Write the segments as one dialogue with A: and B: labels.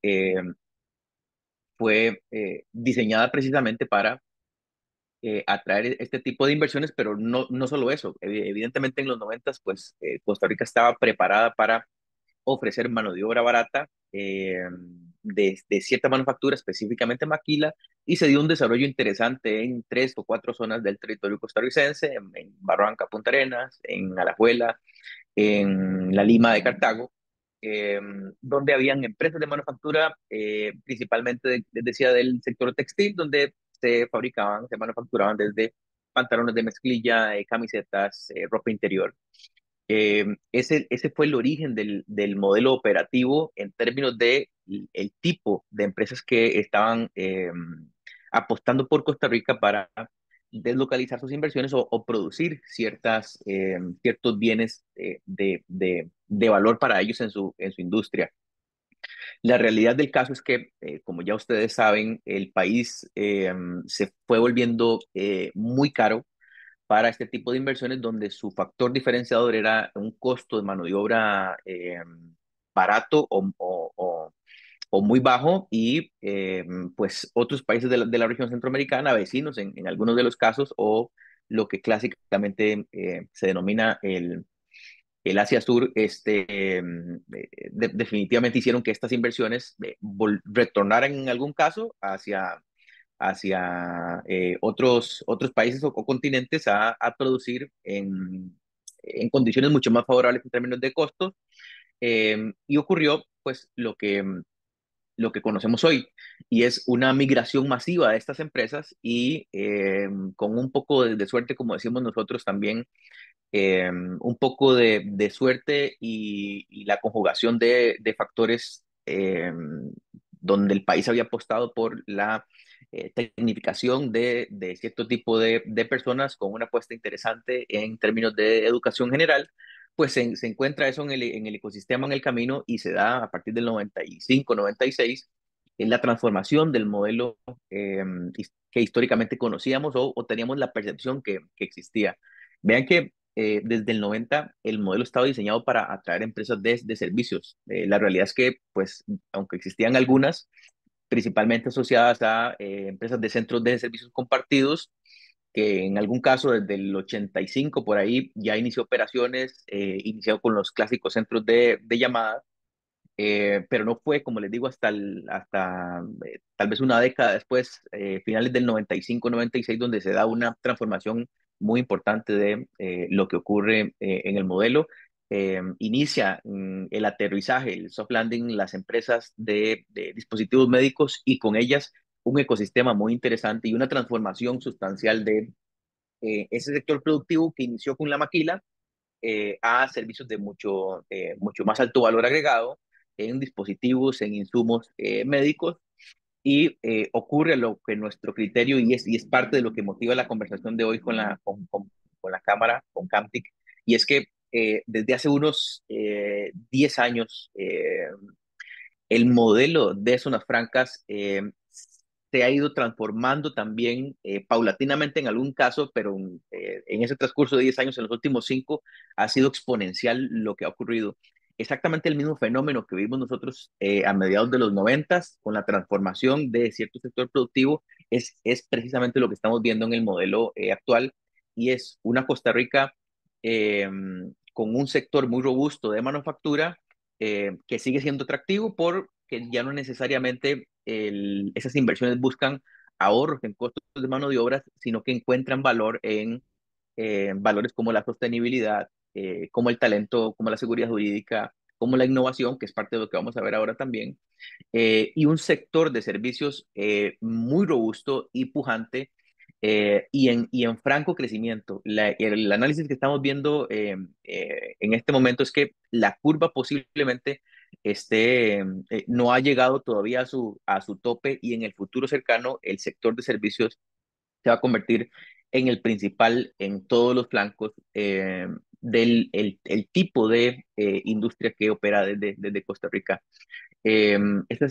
A: eh, fue diseñada precisamente para atraer este tipo de inversiones, pero no solo eso. Evidentemente en los 90, pues Costa Rica estaba preparada para ofrecer mano de obra barata de cierta manufactura, específicamente maquila, y se dio un desarrollo interesante en 3 o 4 zonas del territorio costarricense, en Barranca, Punta Arenas, en Alajuela, en la Lima de Cartago, eh, donde habían empresas de manufactura, principalmente, les decía, del sector textil, donde se manufacturaban desde pantalones de mezclilla, camisetas, ropa interior. Ese fue el origen del modelo operativo en términos de el tipo de empresas que estaban apostando por Costa Rica para deslocalizar sus inversiones o producir ciertos bienes de valor para ellos en su industria. La realidad del caso es que, como ya ustedes saben, el país se fue volviendo muy caro para este tipo de inversiones, donde su factor diferenciador era un costo de mano de obra barato o muy bajo, y pues otros países de la región centroamericana, vecinos en algunos de los casos, o lo que clásicamente se denomina el Asia Sur, definitivamente hicieron que estas inversiones retornaran en algún caso hacia otros países o continentes a producir en condiciones mucho más favorables en términos de costos. Y ocurrió pues lo que conocemos hoy, y es una migración masiva de estas empresas, y con un poco de suerte, como decimos nosotros también, un poco de suerte y la conjugación de factores, donde el país había apostado por la tecnificación de cierto tipo de personas con una apuesta interesante en términos de educación general. Pues se encuentra eso en el ecosistema, en el camino, y se da a partir del 95, 96, en la transformación del modelo que históricamente conocíamos o teníamos la percepción que existía. Vean que desde el 90 el modelo estaba diseñado para atraer empresas de servicios. La realidad es que, pues, aunque existían algunas, principalmente asociadas a empresas de centros de servicios compartidos, que en algún caso desde el 85 por ahí ya inició operaciones, inició con los clásicos centros de llamadas, pero no fue, como les digo, hasta tal vez una década después, finales del 95, 96, donde se da una transformación muy importante de lo que ocurre en el modelo. Inicia el aterrizaje, el soft landing, las empresas de dispositivos médicos, y con ellas un ecosistema muy interesante y una transformación sustancial de ese sector productivo que inició con la maquila, a servicios de mucho más alto valor agregado en dispositivos, en insumos médicos. Y ocurre lo que nuestro criterio, y es parte de lo que motiva la conversación de hoy con la Cámara, con CAMTIC, y es que desde hace unos 10 años, el modelo de zonas francas se ha ido transformando también, paulatinamente en algún caso, pero en ese transcurso de 10 años, en los últimos 5, ha sido exponencial lo que ha ocurrido. Exactamente el mismo fenómeno que vimos nosotros a mediados de los 90 con la transformación de cierto sector productivo, es precisamente lo que estamos viendo en el modelo actual, y es una Costa Rica eh, con un sector muy robusto de manufactura, que sigue siendo atractivo porque ya no necesariamente esas inversiones buscan ahorros en costos de mano de obra, sino que encuentran valor en valores como la sostenibilidad, como el talento, como la seguridad jurídica, como la innovación, que es parte de lo que vamos a ver ahora también, y un sector de servicios muy robusto y pujante, y en franco crecimiento. El análisis que estamos viendo en este momento es que la curva posiblemente no ha llegado todavía a su tope, y en el futuro cercano el sector de servicios se va a convertir en el principal en todos los flancos del el tipo de industria que opera desde Costa Rica. Este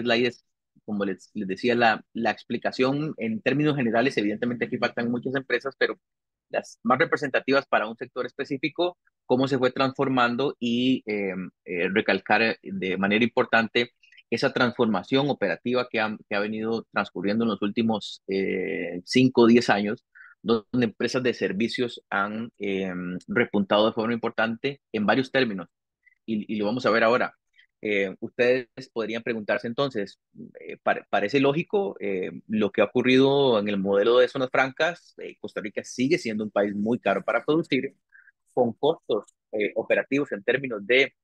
A: slide es, como les decía, la explicación en términos generales. Evidentemente aquí faltan muchas empresas, pero las más representativas para un sector específico, cómo se fue transformando y recalcar de manera importante esa transformación operativa que ha venido transcurriendo en los últimos 5 o 10 años, donde empresas de servicios han repuntado de forma importante en varios términos y lo vamos a ver ahora. Ustedes podrían preguntarse entonces, parece lógico lo que ha ocurrido en el modelo de zonas francas. Costa Rica sigue siendo un país muy caro para producir, con costos operativos en términos de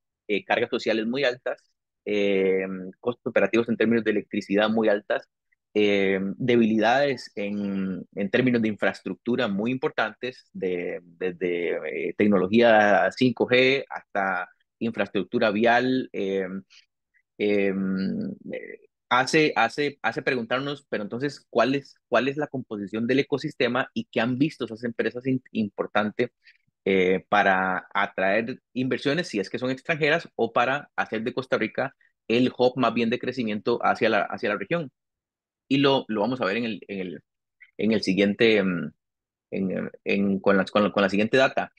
A: cargas sociales muy altas, eh, costos operativos en términos de electricidad muy altas, debilidades en términos de infraestructura muy importantes, desde tecnología 5G hasta infraestructura vial. Eh, hace preguntarnos, pero entonces, cuál es la composición del ecosistema y qué han visto esas empresas importantes para atraer inversiones, si es que son extranjeras, o para hacer de Costa Rica el hub más bien de crecimiento hacia la región. Y lo vamos a ver en el siguiente, con la siguiente data.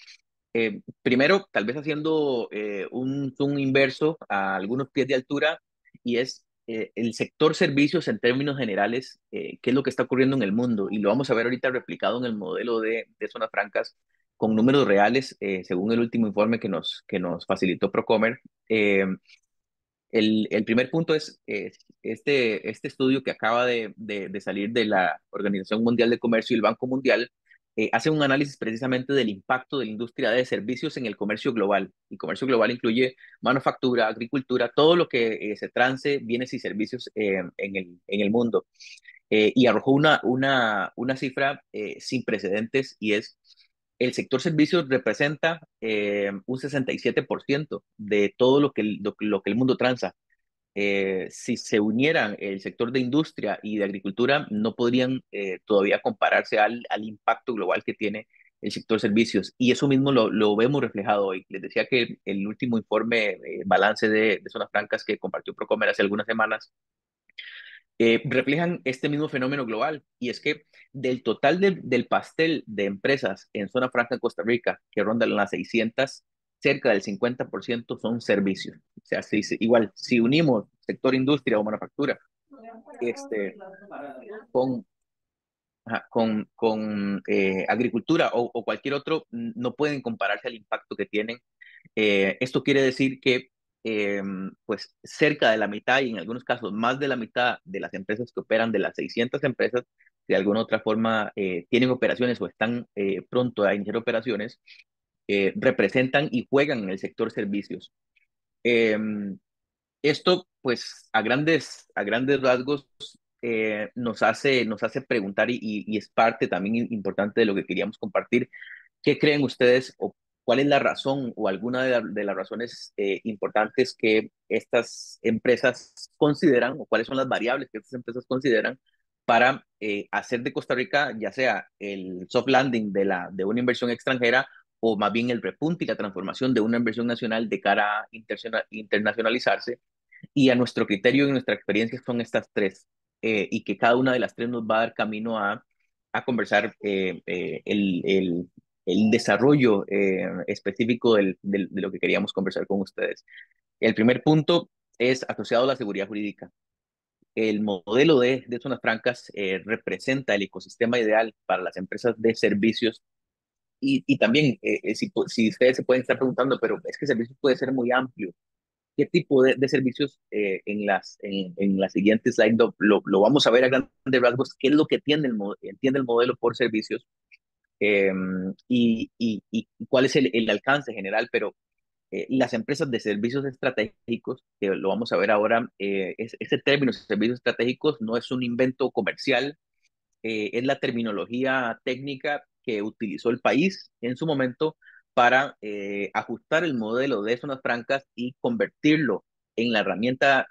A: Primero, tal vez haciendo un zoom inverso a algunos pies de altura, y es el sector servicios en términos generales, qué es lo que está ocurriendo en el mundo. Y lo vamos a ver ahorita replicado en el modelo de zonas francas con números reales, según el último informe que nos facilitó Procomer. Eh, el primer punto es este estudio que acaba de salir de la Organización Mundial de Comercio y el Banco Mundial. Hace un análisis precisamente del impacto de la industria de servicios en el comercio global. Y comercio global incluye manufactura, agricultura, todo lo que se trance, bienes y servicios en el mundo. Y arrojó una cifra sin precedentes, y es el sector servicios representa un 67% de todo lo que el mundo transa. Si se unieran el sector de industria y de agricultura, no podrían todavía compararse al impacto global que tiene el sector servicios. Y eso mismo lo vemos reflejado hoy. Les decía que el último informe, balance de zonas francas que compartió Procomer hace algunas semanas, reflejan este mismo fenómeno global. Y es que del total del pastel de empresas en zona franca en Costa Rica, que rondan las 600, cerca del 50% son servicios. O sea, igual, si unimos sector industria o manufactura este, con, agricultura o cualquier otro, no pueden compararse al impacto que tienen. Esto quiere decir que pues cerca de la mitad, y en algunos casos más de la mitad de las empresas que operan, de las 600 empresas, de alguna otra forma tienen operaciones o están pronto a iniciar operaciones, representan y juegan en el sector servicios. Eh, Esto, pues, a grandes rasgos, nos hace preguntar, y es parte también importante de lo que queríamos compartir. ¿Qué creen ustedes, o cuál es la razón o alguna de las razones importantes que estas empresas consideran, o cuáles son las variables que estas empresas consideran para hacer de Costa Rica, ya sea el soft landing de una inversión extranjera, o más bien el repunte y la transformación de una inversión nacional de cara a internacionalizarse? Y a nuestro criterio y nuestra experiencia son estas tres, y que cada una de las tres nos va a dar camino a conversar el desarrollo específico de lo que queríamos conversar con ustedes. El primer punto es asociado a la seguridad jurídica. El modelo de zonas francas representa el ecosistema ideal para las empresas de servicios. Y también, si ustedes se pueden estar preguntando, pero es que servicios puede ser muy amplio. ¿Qué tipo de servicios? En la siguiente slide lo vamos a ver a grandes rasgos, qué es lo que entiende el modelo por servicios, eh, y cuál es el alcance general. Pero las empresas de servicios estratégicos, que lo vamos a ver ahora, ese término servicios estratégicos no es un invento comercial, es la terminología técnica que utilizó el país en su momento para ajustar el modelo de zonas francas y convertirlo en la herramienta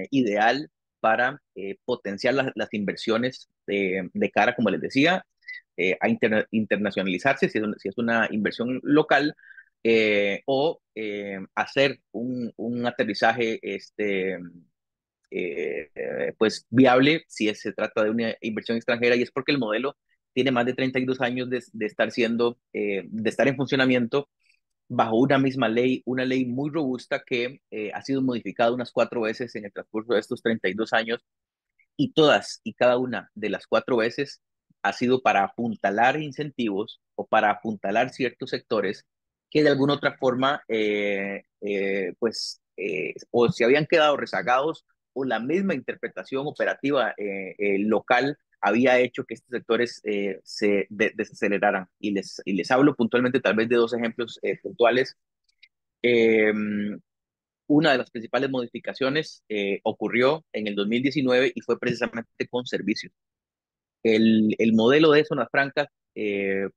A: ideal para potenciar las inversiones de cara, como les decía, a internacionalizarse si es una inversión local, o hacer un aterrizaje pues viable si se trata de una inversión extranjera. Y es porque el modelo tiene más de 32 años de estar de estar en funcionamiento bajo una misma ley, una ley muy robusta que ha sido modificada unas 4 veces en el transcurso de estos 32 años, y todas y cada una de las 4 veces ha sido para apuntalar incentivos o para apuntalar ciertos sectores que de alguna otra forma o se habían quedado rezagados, o la misma interpretación operativa local había hecho que estos sectores desaceleraran. Y les hablo puntualmente tal vez de dos ejemplos puntuales. Eh, una de las principales modificaciones ocurrió en el 2019 y fue precisamente con servicios. El modelo de zonas francas,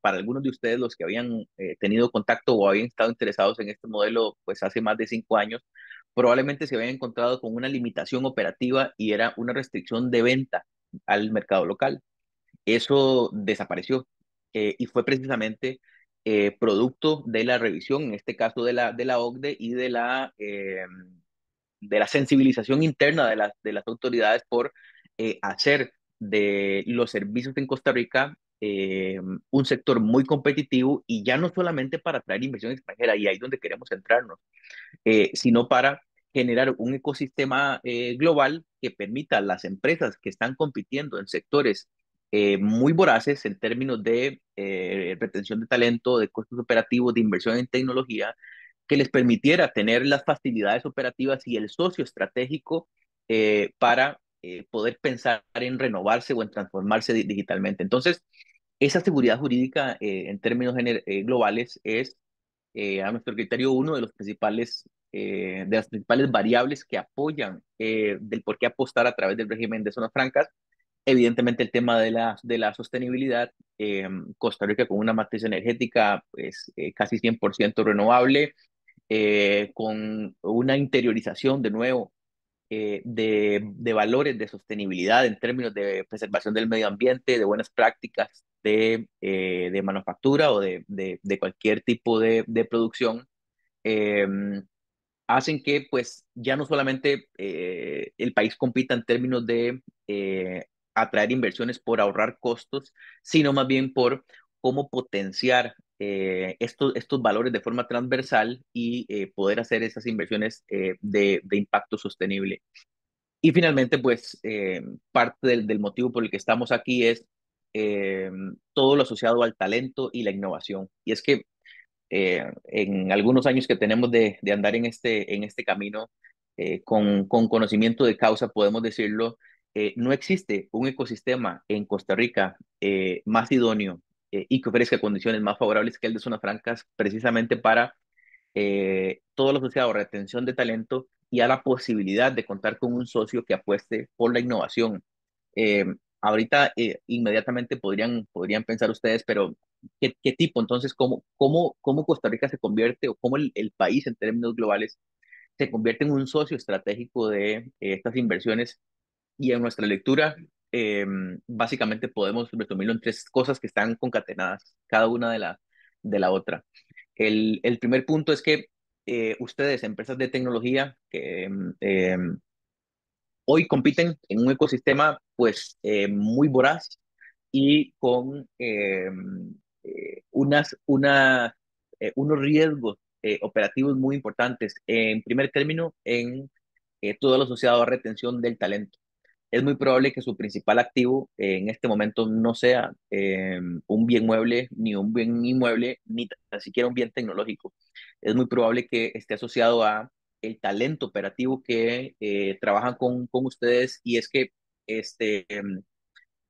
A: para algunos de ustedes, los que habían tenido contacto o habían estado interesados en este modelo pues hace más de 5 años, probablemente se habían encontrado con una limitación operativa y era una restricción de venta al mercado local. Eso desapareció y fue precisamente producto de la revisión, en este caso de la OCDE, y de la sensibilización interna de las autoridades por hacer de los servicios en Costa Rica un sector muy competitivo, y ya no solamente para atraer inversión extranjera, y ahí es donde queremos centrarnos, sino para generar un ecosistema global que permita a las empresas que están compitiendo en sectores muy voraces en términos de retención de talento, de costos operativos, de inversión en tecnología, que les permitiera tener las facilidades operativas y el socio estratégico para poder pensar en renovarse o en transformarse digitalmente. Entonces, esa seguridad jurídica en términos globales es, a nuestro criterio, uno de los principales, de las principales variables que apoyan del por qué apostar a través del régimen de zonas francas. Evidentemente el tema de la sostenibilidad, Costa Rica con una matriz energética pues, casi 100% renovable, con una interiorización de nuevo de valores de sostenibilidad en términos de preservación del medio ambiente, de buenas prácticas de manufactura o de cualquier tipo de producción, eh, hacen que pues ya no solamente el país compita en términos de atraer inversiones por ahorrar costos, sino más bien por cómo potenciar estos valores de forma transversal y poder hacer esas inversiones de impacto sostenible. Y finalmente, pues parte del motivo por el que estamos aquí es eh, todo lo asociado al talento y la innovación. Y es que en algunos años que tenemos de andar en este camino, con conocimiento de causa, podemos decirlo, no existe un ecosistema en Costa Rica más idóneo y que ofrezca condiciones más favorables que el de Zonas Francas, precisamente para todo lo asociado a retención de talento y a la posibilidad de contar con un socio que apueste por la innovación. Eh, Ahorita, inmediatamente podrían pensar ustedes, pero ¿qué tipo? Entonces, ¿cómo Costa Rica se convierte, o cómo el país en términos globales se convierte en un socio estratégico de estas inversiones? Y en nuestra lectura, eh, básicamente podemos resumirlo en tres cosas que están concatenadas, cada una de la otra. El primer punto es que ustedes, empresas de tecnología, que hoy compiten en un ecosistema pues muy voraz y con unos riesgos operativos muy importantes. En primer término, en todo lo asociado a retención del talento. Es muy probable que su principal activo en este momento no sea un bien mueble, ni un bien inmueble, ni tan siquiera un bien tecnológico. Es muy probable que esté asociado a el talento operativo que trabajan con ustedes, y es que este,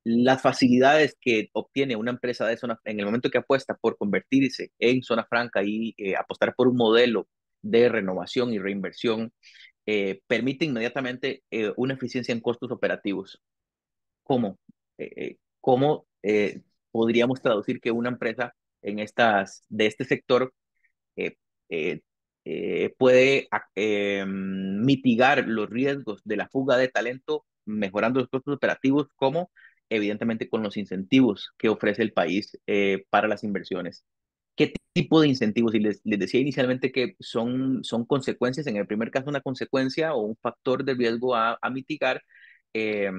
A: las facilidades que obtiene una empresa de zona, en el momento que apuesta por convertirse en zona franca y apostar por un modelo de renovación y reinversión, permite inmediatamente una eficiencia en costos operativos. ¿Cómo? ¿Cómo podríamos traducir que una empresa de este sector eh, eh, puede mitigar los riesgos de la fuga de talento mejorando los costos operativos? ¿Cómo? Evidentemente con los incentivos que ofrece el país para las inversiones. ¿Qué tipo de incentivos? Y les decía inicialmente que son consecuencias, en el primer caso una consecuencia o un factor de riesgo a mitigar. eh,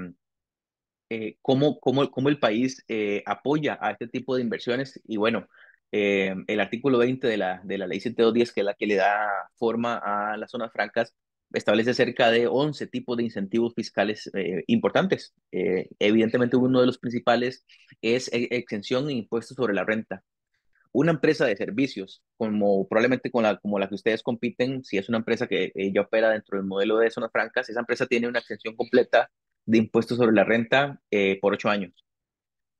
A: cómo el país apoya a este tipo de inversiones. Y bueno, el artículo 20 de la ley 7210, que es la que le da forma a las zonas francas, establece cerca de 11 tipos de incentivos fiscales importantes. Evidentemente, uno de los principales es exención en impuestos sobre la renta. Una empresa de servicios, como probablemente como la que ustedes compiten, si es una empresa que ya opera dentro del modelo de zonas francas, esa empresa tiene una exención completa de impuestos sobre la renta por 8 años.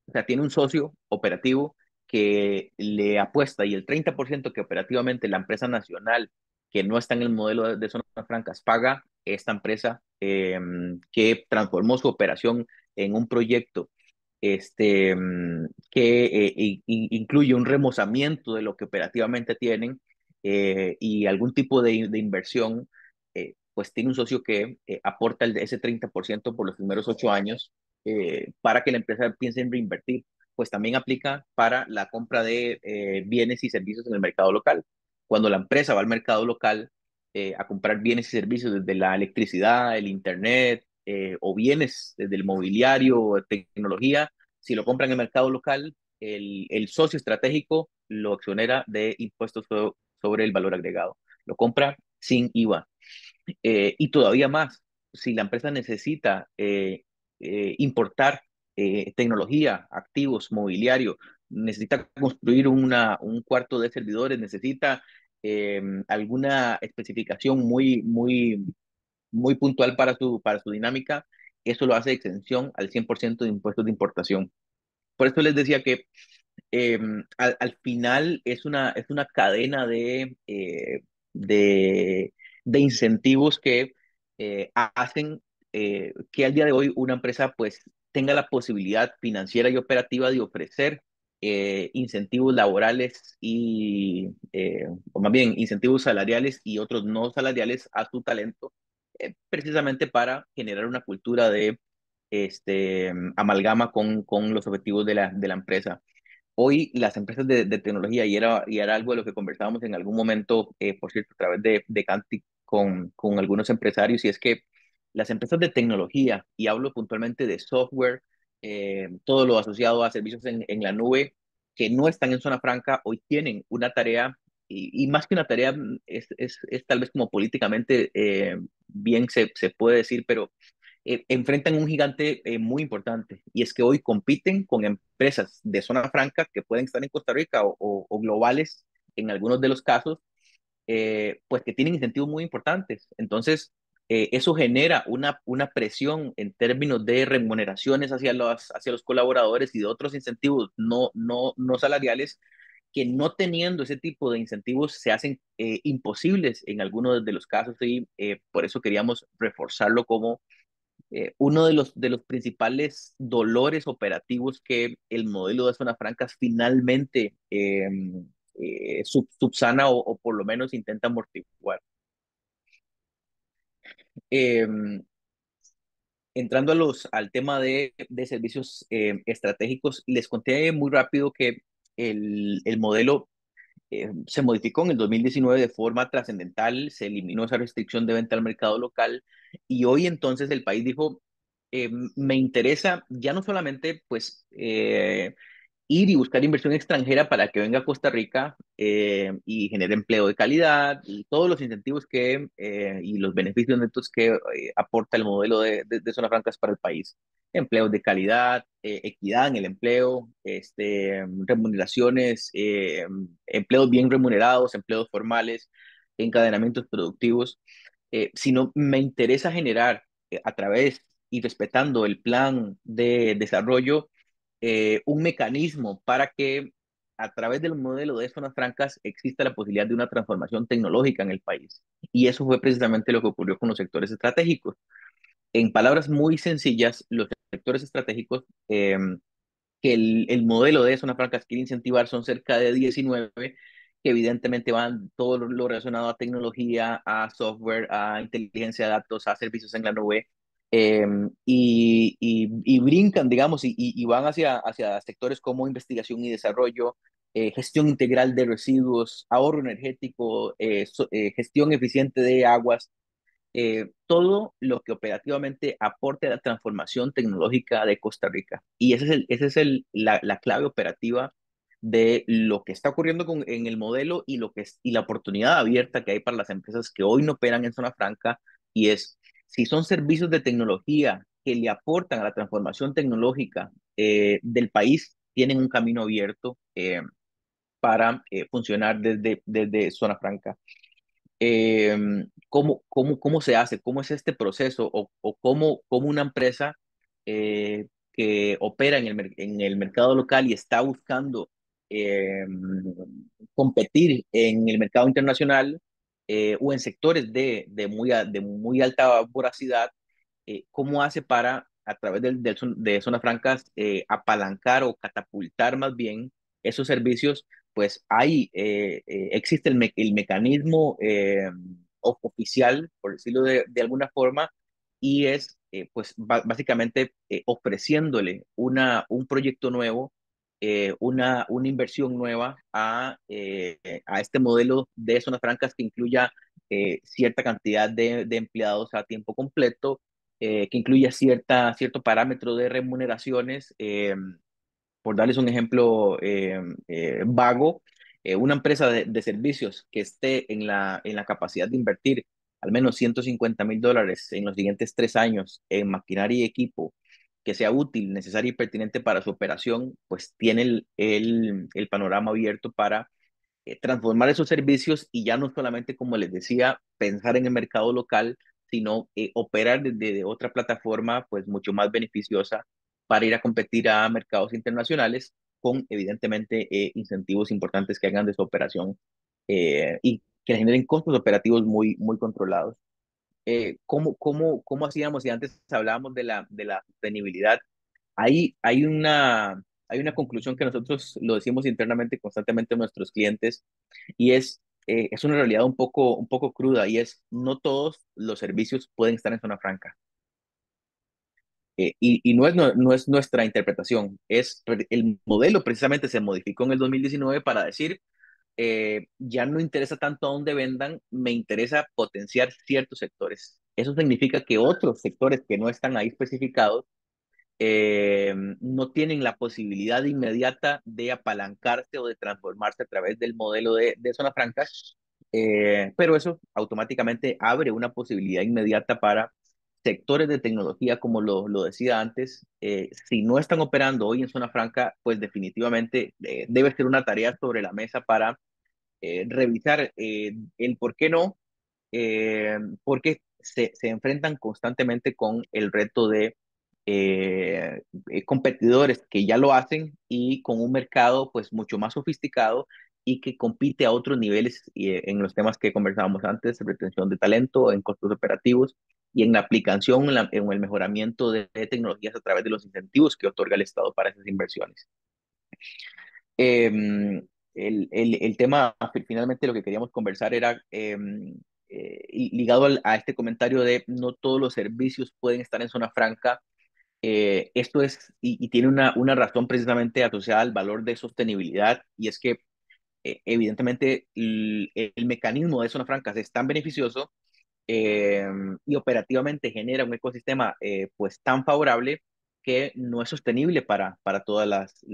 A: O sea, tiene un socio operativo que le apuesta y el 30% que operativamente la empresa nacional que no está en el modelo de zonas francas paga, esta empresa que transformó su operación en un proyecto que incluye un remozamiento de lo que operativamente tienen y algún tipo de inversión, pues tiene un socio que aporta ese 30% por los primeros 8 años para que la empresa piense en reinvertir. Pues también aplica para la compra de bienes y servicios en el mercado local. Cuando la empresa va al mercado local a comprar bienes y servicios desde la electricidad, el internet o bienes desde el mobiliario, tecnología, si lo compran en el mercado local, el socio estratégico lo exonera de impuestos sobre el valor agregado. Lo compra sin IVA. Y todavía más, si la empresa necesita importar tecnología, activos, mobiliario, necesita construir un cuarto de servidores, necesita alguna especificación muy puntual para su dinámica, eso lo hace exención al 100% de impuestos de importación. Por eso les decía que eh, al final es una cadena de, de incentivos que hacen que al día de hoy una empresa pues tenga la posibilidad financiera y operativa de ofrecer incentivos laborales o más bien incentivos salariales y otros no salariales a su talento, precisamente para generar una cultura de amalgama con los objetivos de la empresa. Hoy las empresas de tecnología, y era algo de lo que conversábamos en algún momento, por cierto, a través de Cantic con algunos empresarios, y es que las empresas de tecnología, y hablo puntualmente de software, todo lo asociado a servicios en la nube, que no están en zona franca, hoy tienen una tarea, y más que una tarea, es tal vez como políticamente bien se puede decir, pero enfrentan un gigante muy importante y es que hoy compiten con empresas de zona franca que pueden estar en Costa Rica o globales en algunos de los casos, pues que tienen incentivos muy importantes. Entonces, eso genera una presión en términos de remuneraciones hacia los colaboradores y de otros incentivos no salariales que no teniendo ese tipo de incentivos se hacen imposibles en algunos de los casos y por eso queríamos reforzarlo como uno de los principales dolores operativos que el modelo de zonas francas finalmente subsana o por lo menos intenta amortiguar. Eh, Entrando al tema de servicios estratégicos, les conté muy rápido que el modelo se modificó en el 2019 de forma trascendental, se eliminó esa restricción de venta al mercado local y hoy entonces el país dijo, me interesa ya no solamente pues ir y buscar inversión extranjera para que venga a Costa Rica y genere empleo de calidad y todos los incentivos y los beneficios netos que aporta el modelo de zonas francas para el país. Empleos de calidad, equidad en el empleo, remuneraciones, empleos bien remunerados, empleos formales, encadenamientos productivos, sino me interesa generar a través y respetando el plan de desarrollo un mecanismo para que a través del modelo de zonas francas exista la posibilidad de una transformación tecnológica en el país. Y eso fue precisamente lo que ocurrió con los sectores estratégicos. En palabras muy sencillas, los sectores estratégicos que el modelo de zonas francas quiere incentivar son cerca de 19 que evidentemente van todo lo relacionado a tecnología, a software, a inteligencia de datos, a servicios en la nube, y brincan, digamos, y van hacia sectores como investigación y desarrollo, gestión integral de residuos, ahorro energético, gestión eficiente de aguas, todo lo que operativamente aporte a la transformación tecnológica de Costa Rica. Y ese es la clave operativa de lo que está ocurriendo en el modelo y, y la oportunidad abierta que hay para las empresas que hoy no operan en zona franca, y es, si son servicios de tecnología que le aportan a la transformación tecnológica del país, tienen un camino abierto para funcionar desde zona franca. ¿Cómo se hace? ¿Cómo es este proceso? ¿O cómo una empresa que opera en el mercado local y está buscando eh, competir en el mercado internacional o en sectores de muy alta voracidad, cómo hace para, a través de zonas francas, apalancar o catapultar más bien esos servicios? Pues existe el mecanismo oficial, por decirlo de alguna forma, y es pues básicamente ofreciéndole un proyecto nuevo, una inversión nueva a este modelo de zonas francas que incluya cierta cantidad de empleados a tiempo completo, que incluya cierto parámetro de remuneraciones. Por darles un ejemplo vago, una empresa de servicios que esté en la capacidad de invertir al menos $150,000 en los siguientes 3 años en maquinaria y equipo que sea útil, necesario y pertinente para su operación, pues tiene el panorama abierto para transformar esos servicios y ya no solamente, como les decía, pensar en el mercado local, sino operar desde otra plataforma pues mucho más beneficiosa para ir a competir a mercados internacionales con evidentemente incentivos importantes que hagan de su operación y que le generen costos operativos muy controlados. ¿Cómo hacíamos si antes hablábamos de la sostenibilidad? Hay una conclusión que nosotros lo decimos internamente constantemente a nuestros clientes, y es una realidad un poco cruda, y es: no todos los servicios pueden estar en zona franca. Y no es nuestra interpretación, el modelo precisamente se modificó en el 2019 para decir, ya no interesa tanto a dónde vendan, me interesa potenciar ciertos sectores. Eso significa que otros sectores que no están ahí especificados no tienen la posibilidad inmediata de apalancarse o de transformarse a través del modelo de zona franca, pero eso automáticamente abre una posibilidad inmediata para sectores de tecnología, como lo decía antes. Si no están operando hoy en zona franca, pues definitivamente debe ser una tarea sobre la mesa para revisar el por qué no, porque se enfrentan constantemente con el reto de competidores que ya lo hacen y con un mercado pues mucho más sofisticado y que compite a otros niveles en los temas que conversábamos antes: retención de talento, en costos operativos y en la aplicación, en el mejoramiento de tecnologías a través de los incentivos que otorga el Estado para esas inversiones. El tema, finalmente, lo que queríamos conversar era ligado a este comentario de no todos los servicios pueden estar en zona franca. Esto es, y tiene una razón precisamente asociada al valor de sostenibilidad, y es que evidentemente el mecanismo de zona franca es tan beneficioso eh, y operativamente genera un ecosistema pues tan favorable que no es sostenible para todas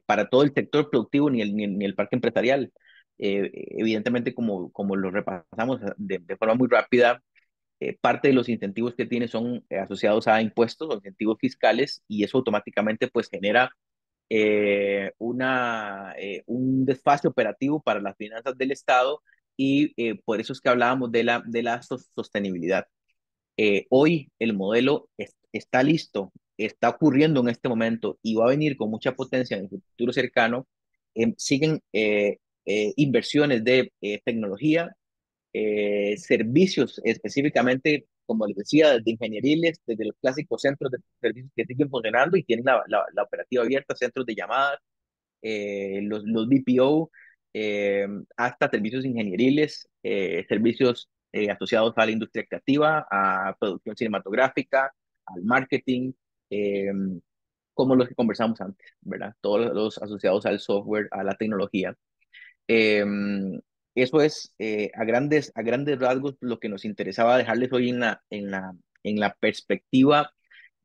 A: para todo el sector productivo ni el parque empresarial. Evidentemente, como lo repasamos de forma muy rápida, parte de los incentivos que tiene son asociados a impuestos o incentivos fiscales, y eso automáticamente pues genera un desfase operativo para las finanzas del Estado, y por eso es que hablábamos de la sostenibilidad. Hoy el modelo está listo, está ocurriendo en este momento y va a venir con mucha potencia en el futuro cercano. Siguen inversiones de tecnología, servicios específicamente, como les decía, desde ingenieriles, desde los clásicos centros de servicios que siguen funcionando y tienen la operativa abierta, centros de llamadas, los BPO, hasta servicios ingenieriles, servicios asociados a la industria creativa, a producción cinematográfica, al marketing, eh, como los que conversamos antes, ¿verdad? Todos los asociados al software, a la tecnología. Eh, eso es a grandes rasgos lo que nos interesaba dejarles hoy en la perspectiva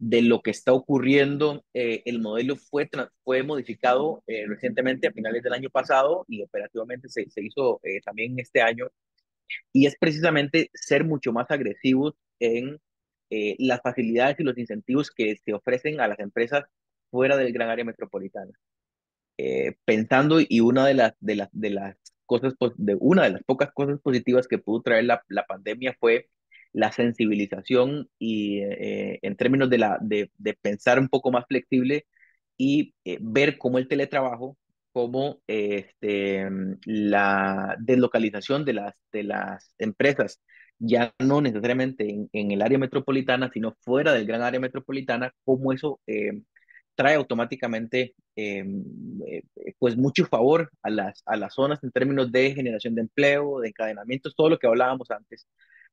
A: de lo que está ocurriendo. El modelo fue modificado recientemente a finales del año pasado y operativamente se hizo también este año, y es precisamente ser mucho más agresivos en las facilidades y los incentivos que se ofrecen a las empresas fuera del gran área metropolitana. Pensando, y una de las pocas cosas positivas que pudo traer la pandemia fue la sensibilización y en términos de pensar un poco más flexible y ver cómo el teletrabajo, cómo la deslocalización de las empresas, ya no necesariamente en el área metropolitana, sino fuera del gran área metropolitana, cómo eso trae automáticamente pues mucho favor a las zonas en términos de generación de empleo, de encadenamientos, todo lo que hablábamos antes,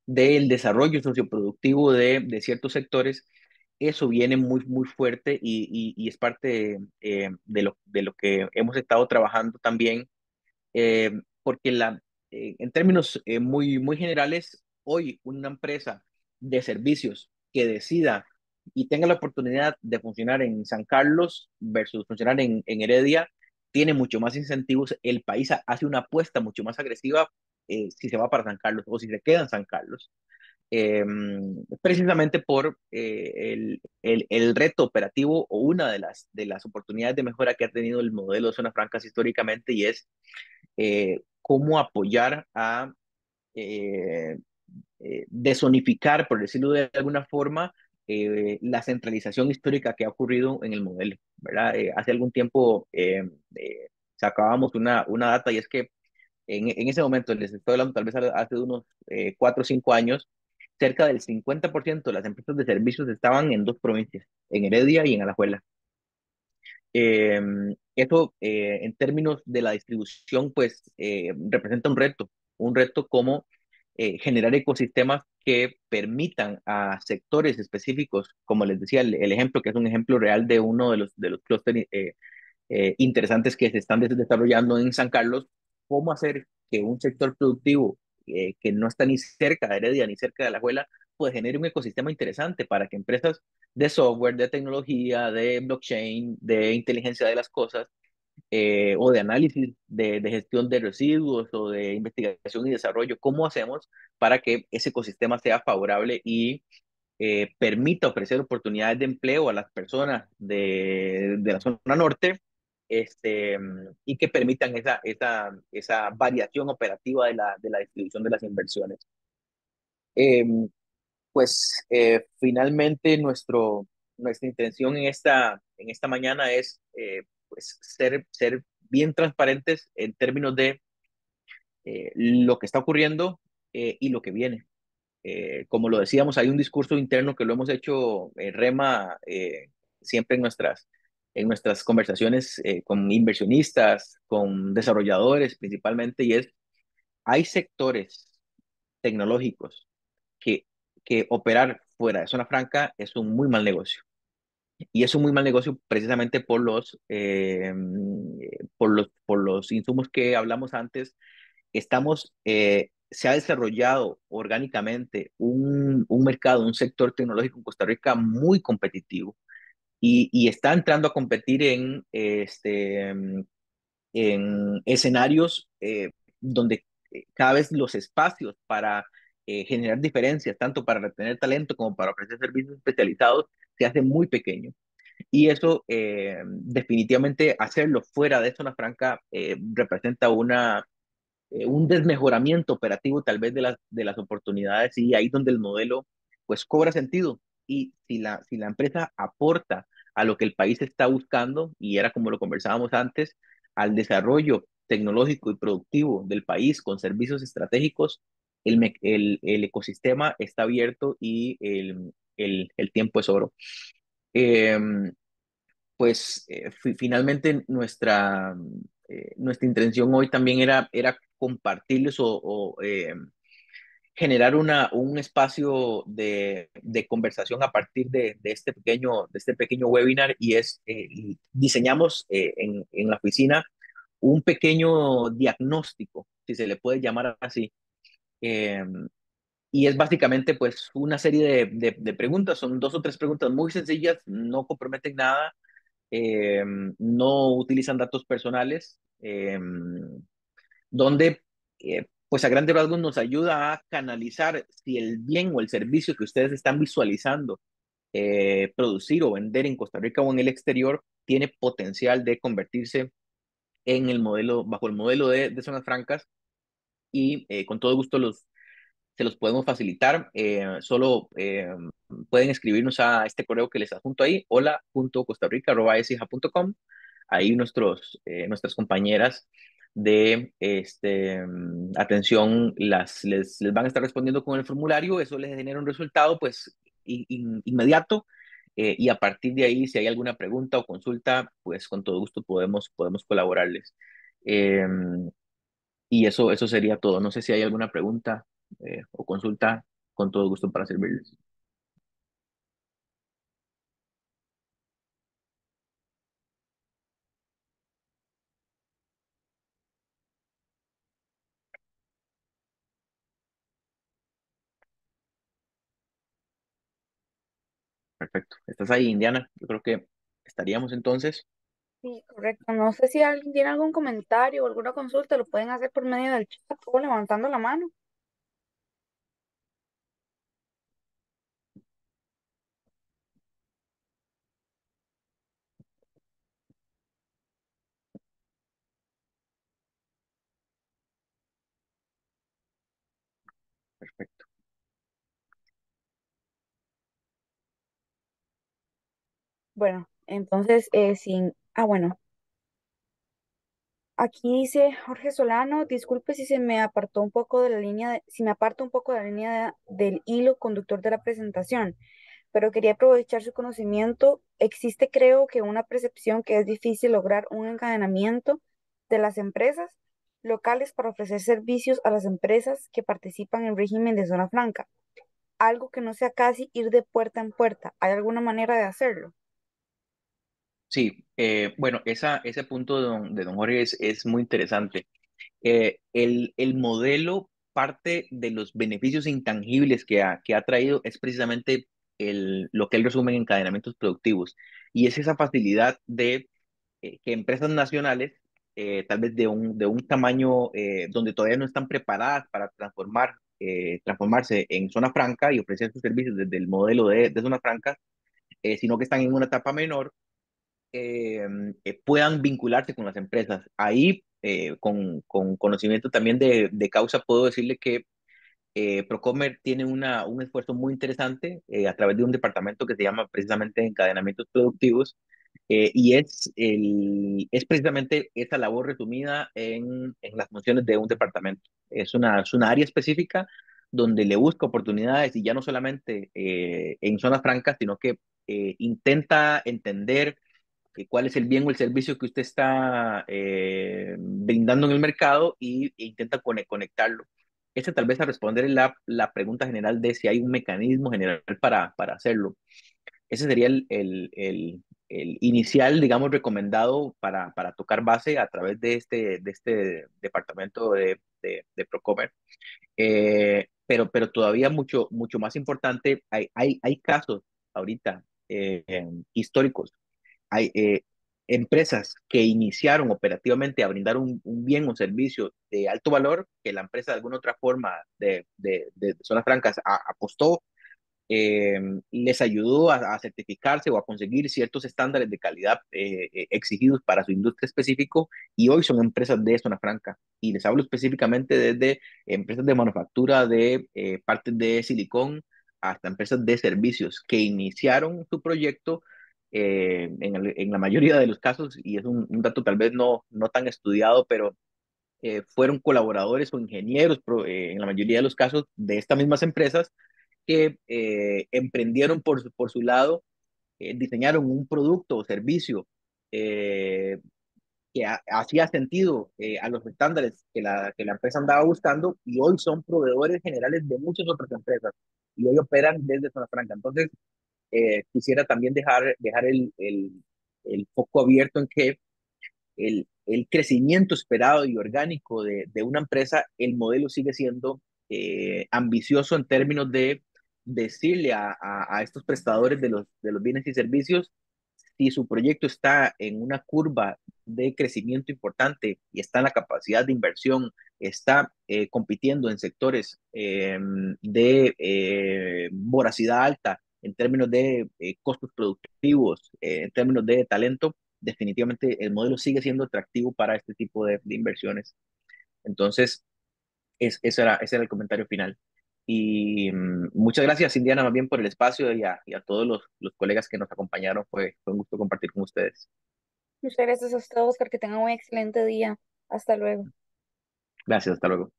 A: del desarrollo socioproductivo de ciertos sectores. Eso viene muy fuerte y es parte de lo que hemos estado trabajando también, porque en términos muy generales, hoy una empresa de servicios que decida y tenga la oportunidad de funcionar en San Carlos versus funcionar en Heredia, tiene mucho más incentivos. El país hace una apuesta mucho más agresiva si se va para San Carlos o si se queda en San Carlos, eh, precisamente por el reto operativo o una de las oportunidades de mejora que ha tenido el modelo de zonas francas históricamente, y es cómo apoyar a eh, desonificar, por decirlo de alguna forma, la centralización histórica que ha ocurrido en el modelo, ¿verdad? Hace algún tiempo sacábamos una data, y es que en ese momento, les estoy hablando tal vez hace unos 4 o 5 años, cerca del 50% de las empresas de servicios estaban en dos provincias, en Heredia y en Alajuela. Eh, Eso en términos de la distribución, pues representa un reto como generar ecosistemas que permitan a sectores específicos, como les decía, el ejemplo, que es un ejemplo real de uno de los clústeres interesantes que se están desarrollando en San Carlos, cómo hacer que un sector productivo que no está ni cerca de Heredia ni cerca de la Alajuela, pues genere un ecosistema interesante para que empresas de software, de tecnología, de blockchain, de inteligencia de las cosas, o de análisis de gestión de residuos o de investigación y desarrollo, ¿cómo hacemos para que ese ecosistema sea favorable y permita ofrecer oportunidades de empleo a las personas de la zona norte, y que permitan esa variación operativa de la distribución de las inversiones? Eh, Finalmente nuestra intención en esta mañana es pues ser bien transparentes en términos de lo que está ocurriendo y lo que viene. Como lo decíamos, hay un discurso interno que lo hemos hecho Rema siempre en nuestras conversaciones con inversionistas, con desarrolladores principalmente, y es, hay sectores tecnológicos que, que operar fuera de zona franca es un muy mal negocio. Y es un muy mal negocio precisamente por los insumos que hablamos antes. Se ha desarrollado orgánicamente un mercado, un sector tecnológico en Costa Rica muy competitivo, y está entrando a competir en escenarios donde cada vez los espacios para generar diferencias, tanto para retener talento como para ofrecer servicios especializados, se hace muy pequeño. Y eso definitivamente hacerlo fuera de zona franca representa un desmejoramiento operativo tal vez de las oportunidades, y ahí donde el modelo pues cobra sentido. Y si la empresa aporta a lo que el país está buscando, y era como lo conversábamos antes, al desarrollo tecnológico y productivo del país con servicios estratégicos, el ecosistema está abierto y el tiempo es oro. Eh, Finalmente nuestra intención hoy también era compartirles o generar un espacio de conversación a partir de este pequeño webinar, y diseñamos en la oficina un pequeño diagnóstico, si se le puede llamar así. Eh, y es básicamente pues una serie de preguntas, son dos o tres preguntas muy sencillas, no comprometen nada, no utilizan datos personales, donde pues a grandes rasgos nos ayuda a canalizar si el bien o el servicio que ustedes están visualizando producir o vender en Costa Rica o en el exterior tiene potencial de convertirse en el modelo, bajo el modelo de zonas francas y con todo gusto se los podemos facilitar. Solo pueden escribirnos a este correo que les adjunto ahí, hola.costarrica@esija.com. Ahí nuestras compañeras de atención les van a estar respondiendo con el formulario. Eso les genera un resultado pues inmediato. Y a partir de ahí, si hay alguna pregunta o consulta, pues con todo gusto podemos colaborarles. Eh, y eso sería todo. No sé si hay alguna pregunta o consulta, con todo gusto para servirles. Perfecto. ¿Estás ahí, Indiana? Yo creo que estaríamos entonces.
B: Sí, correcto. No sé si alguien tiene algún comentario o alguna consulta, lo pueden hacer por medio del chat o levantando la mano.
A: Perfecto.
B: Bueno, entonces, sin... bueno, aquí dice Jorge Solano, disculpe si se me apartó un poco de la línea, si me aparto un poco de la línea del hilo conductor de la presentación, pero quería aprovechar su conocimiento. Existe, creo que, una percepción que es difícil lograr un encadenamiento de las empresas locales para ofrecer servicios a las empresas que participan en régimen de zona franca. Algo que no sea casi ir de puerta en puerta. ¿Hay alguna manera de hacerlo?
A: Sí, bueno, ese punto de don Jorge es muy interesante. El modelo, parte de los beneficios intangibles que ha traído es precisamente lo que él resume en encadenamientos productivos. Y es esa facilidad de que empresas nacionales, tal vez de un tamaño donde todavía no están preparadas para transformarse en zona franca y ofrecer sus servicios desde el modelo de zona franca, sino que están en una etapa menor, eh, puedan vincularse con las empresas. Ahí, con conocimiento también de causa, puedo decirle que Procomer tiene un esfuerzo muy interesante a través de un departamento que se llama precisamente encadenamientos productivos, y es precisamente esa labor resumida en las funciones de un departamento. Es una área específica donde le busca oportunidades y ya no solamente en zonas francas, sino que intenta entender cuál es el bien o el servicio que usted está brindando en el mercado e intenta conectarlo. Ese tal vez a responder la pregunta general de si hay un mecanismo general para hacerlo. Ese sería el inicial, digamos, recomendado para tocar base a través de este departamento de Procomer. Pero todavía mucho más importante, hay casos ahorita históricos. Hay empresas que iniciaron operativamente a brindar un bien o servicio de alto valor que la empresa de alguna otra forma de zonas francas apostó, les ayudó a certificarse o a conseguir ciertos estándares de calidad exigidos para su industria específico, y hoy son empresas de zona franca. Y les hablo específicamente desde empresas de manufactura de partes de silicón hasta empresas de servicios que iniciaron su proyecto en la mayoría de los casos, y es un dato tal vez no tan estudiado, pero fueron colaboradores o ingenieros en la mayoría de los casos de estas mismas empresas que emprendieron por su lado, diseñaron un producto o servicio eh, que hacía sentido a los estándares que la empresa andaba buscando, y hoy son proveedores generales de muchas otras empresas y hoy operan desde Zona Franca. Entonces, quisiera también dejar el foco abierto en que el crecimiento esperado y orgánico de una empresa, el modelo sigue siendo ambicioso en términos de decirle a estos prestadores de los bienes y servicios si su proyecto está en una curva de crecimiento importante y está en la capacidad de inversión, está compitiendo en sectores de voracidad alta en términos de costos productivos, en términos de talento, definitivamente el modelo sigue siendo atractivo para este tipo de inversiones. Entonces, ese era el comentario final. Y muchas gracias, Indiana, más bien por el espacio y a todos los colegas que nos acompañaron. Fue un gusto compartir con ustedes.
B: Muchas gracias a ustedes, Oscar, que tengan un excelente día. Hasta luego.
A: Gracias, hasta luego.